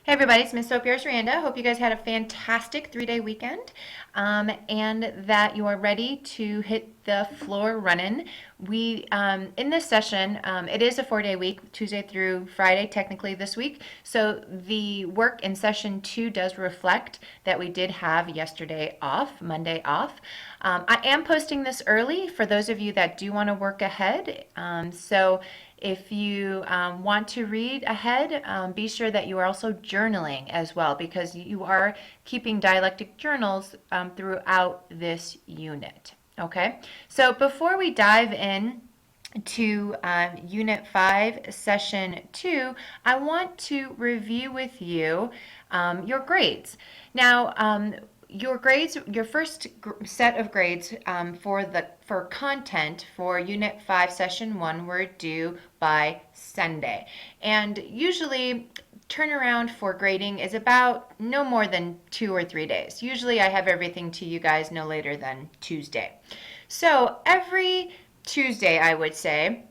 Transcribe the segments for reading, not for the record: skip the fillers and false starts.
Hey everybody, it's Miss Sopiarz-Rianda. Hope you guys had a fantastic 3-day weekend and that you are ready to hit the floor running. In this session, it is a 4-day week, Tuesday through Friday, technically this week. So the work in session 2 does reflect that we did have yesterday off, Monday off. I am posting this early for those of you that do want to work ahead. So if you want to read ahead, be sure that you are also journaling as well, because you are keeping dialectic journals throughout this unit. Okay, so before we dive in to Unit 5, Session 2, I want to review with you your grades. Now, your grades, your first set of grades for content for Unit 5, Session 1 were due by Sunday. And usually turnaround for grading is about no more than 2 or 3 days. Usually I have everything to you guys no later than Tuesday. So every Tuesday, I would say,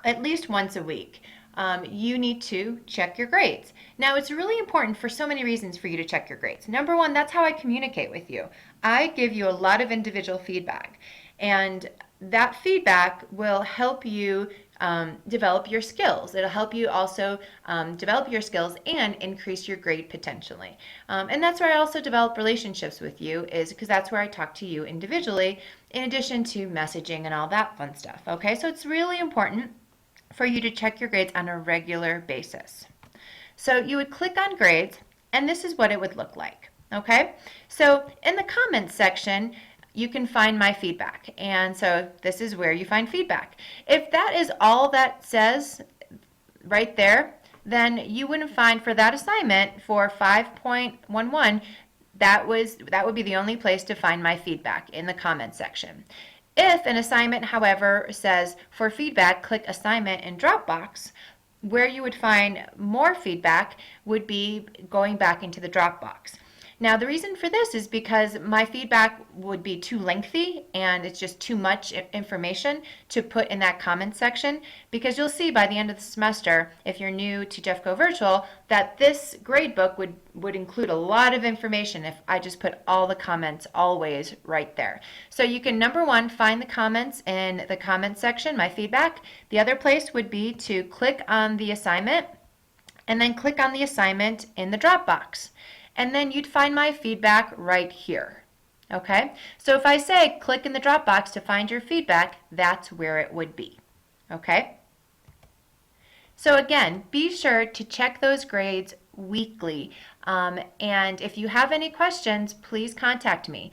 at least once a week, you need to check your grades. Now, it's really important for so many reasons for you to check your grades. Number one, that's how I communicate with you. I give you a lot of individual feedback, and that feedback will help you develop your skills. It'll help you also develop your skills and increase your grade potentially. And that's where I also develop relationships with you, is because that's where I talk to you individually in addition to messaging and all that fun stuff. Okay, so it's really important for you to check your grades on a regular basis. So you would click on grades, and this is what it would look like. Okay, so in the comments section, you can find my feedback. And so this is where you find feedback. If that is all that says right there, then you wouldn't find for that assignment for 5.11, that would be the only place to find my feedback, in the comments section. If an assignment, however, says for feedback, click assignment in Dropbox, where you would find more feedback would be going back into the Dropbox. Now, the reason for this is because my feedback would be too lengthy and it's just too much information to put in that comment section, because you'll see by the end of the semester, if you're new to Jeffco Virtual, that this grade book would include a lot of information if I just put all the comments always right there. So you can, number one, find the comments in the comment section, my feedback. The other place would be to click on the assignment and then click on the assignment in the Dropbox. And then you'd find my feedback right here. Okay, so if I say click in the Dropbox to find your feedback, that's where it would be. Okay, so again, be sure to check those grades weekly. And if you have any questions, please contact me.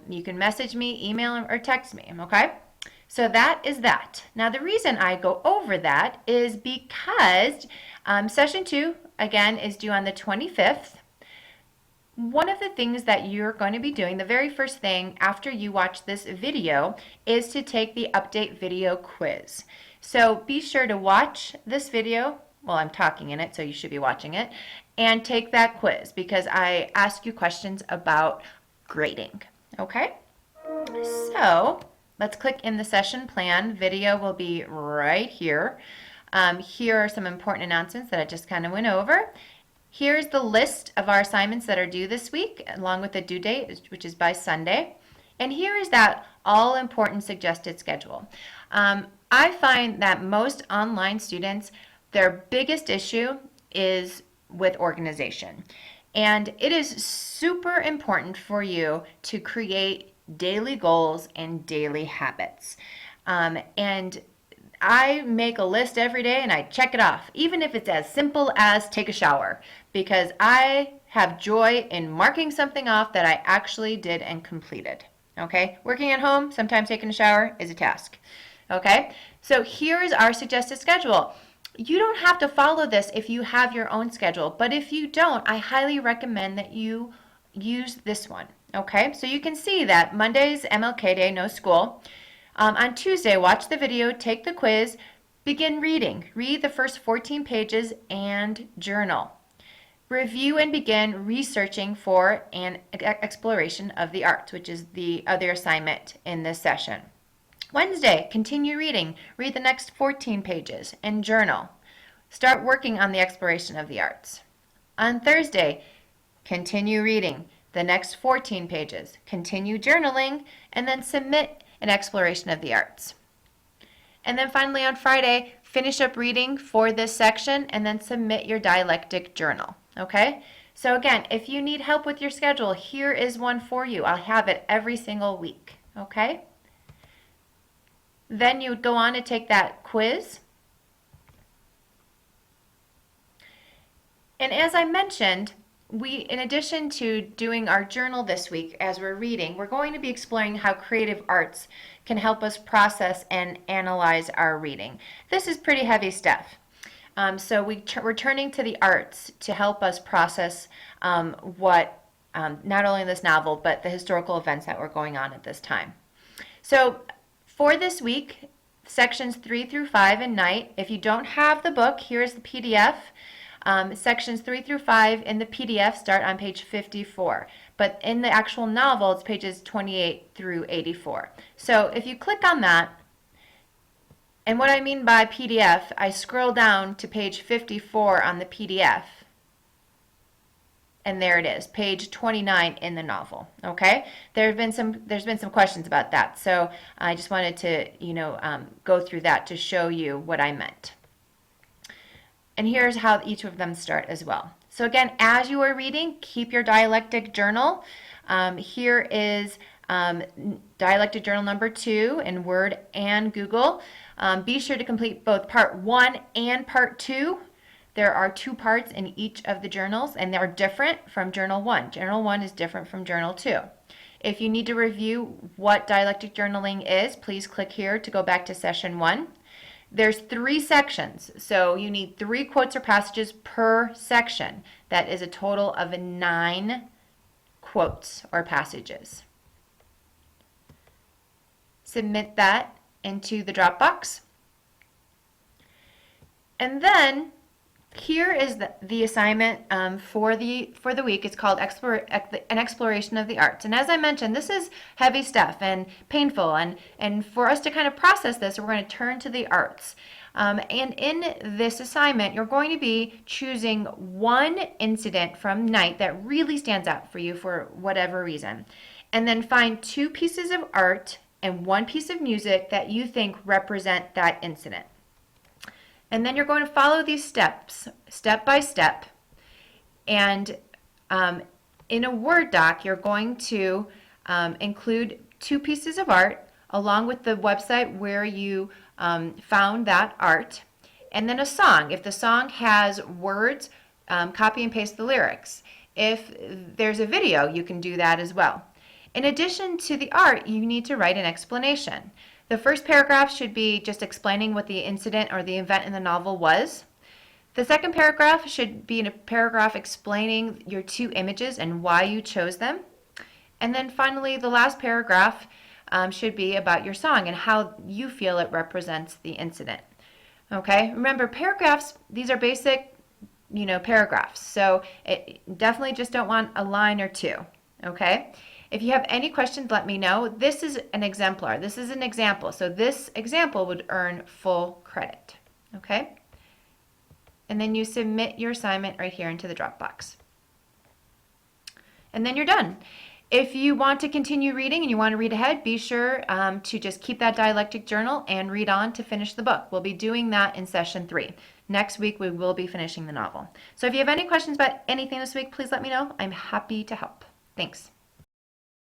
You can message me, email, or text me. Okay, so that is that. Now, the reason I go over that is because Session 2, again, is due on the 25th. One of the things that you're going to be doing, the very first thing after you watch this video, is to take the update video quiz. So be sure to watch this video. Well, I'm talking in it, so you should be watching it, and take that quiz, because I ask you questions about grading. Okay? So let's click in the session plan. Video will be right here. Here are some important announcements that I just kind of went over. Here's the list of our assignments that are due this week, along with the due date, which is by Sunday. And here is that all-important suggested schedule. I find that most online students, their biggest issue is with organization. And it is super important for you to create daily goals and daily habits. And I make a list every day and I check it off, even if it's as simple as take a shower, because I have joy in marking something off that I actually did and completed. Okay, working at home, sometimes taking a shower is a task. Okay, so here is our suggested schedule. You don't have to follow this if you have your own schedule, but if you don't, I highly recommend that you use this one. Okay, so you can see that Monday's MLK Day, no school. On Tuesday, watch the video, take the quiz, begin reading. Read the first 14 pages and journal. Review and begin researching for an exploration of the arts, which is the other assignment in this session. Wednesday, continue reading. Read the next 14 pages and journal. Start working on the exploration of the arts. On Thursday, continue reading the next 14 pages, continue journaling, and then submit an exploration of the arts. And then finally on Friday, finish up reading for this section and then submit your dialectic journal, okay? So again, if you need help with your schedule, here is one for you. I'll have it every single week, okay? Then you would go on to take that quiz. And as I mentioned, in addition to doing our journal this week as we're reading, we're going to be exploring how creative arts can help us process and analyze our reading. This is pretty heavy stuff. So we're turning to the arts to help us process not only this novel, but the historical events that were going on at this time. So for this week, sections 3 through 5 in Night, if you don't have the book, here's the PDF. Sections 3 through 5 in the PDF start on page 54, but in the actual novel, it's pages 28 through 84. So if you click on that, and what I mean by PDF, I scroll down to page 54 on the PDF, and there it is, page 29 in the novel. Okay, there's been some questions about that, so I just wanted to go through that to show you what I meant. And here's how each of them start as well. So again, as you are reading, keep your dialectic journal. Here is dialectic journal number 2 in Word and Google. Be sure to complete both part 1 and part 2. There are 2 parts in each of the journals, and they're different from journal 1. Journal 1 is different from journal 2. If you need to review what dialectic journaling is, please click here to go back to session 1. There's 3 sections, so you need 3 quotes or passages per section. That is a total of 9 quotes or passages. Submit that into the Dropbox. And then here is the assignment for the week. It's called an exploration of the arts. And as I mentioned, this is heavy stuff and painful. And for us to kind of process this, we're going to turn to the arts. And in this assignment, you're going to be choosing one incident from Night that really stands out for you for whatever reason. And then find 2 pieces of art and 1 piece of music that you think represent that incident. And then you're going to follow these steps, step by step. And in a Word doc, you're going to include 2 pieces of art along with the website where you found that art. And then a song. If the song has words, copy and paste the lyrics. If there's a video, you can do that as well. In addition to the art, you need to write an explanation. The first paragraph should be just explaining what the incident or the event in the novel was. The second paragraph should be a paragraph explaining your 2 images and why you chose them. And then finally, the last paragraph should be about your song and how you feel it represents the incident. Okay, remember paragraphs, these are basic, paragraphs. So definitely just don't want a line or 2. Okay. If you have any questions, let me know. This is an exemplar. This is an example. So this example would earn full credit. Okay? And then you submit your assignment right here into the Dropbox. And then you're done. If you want to continue reading and you want to read ahead, be sure to just keep that dialectic journal and read on to finish the book. We'll be doing that in session 3. Next week, we will be finishing the novel. So if you have any questions about anything this week, please let me know. I'm happy to help. Thanks.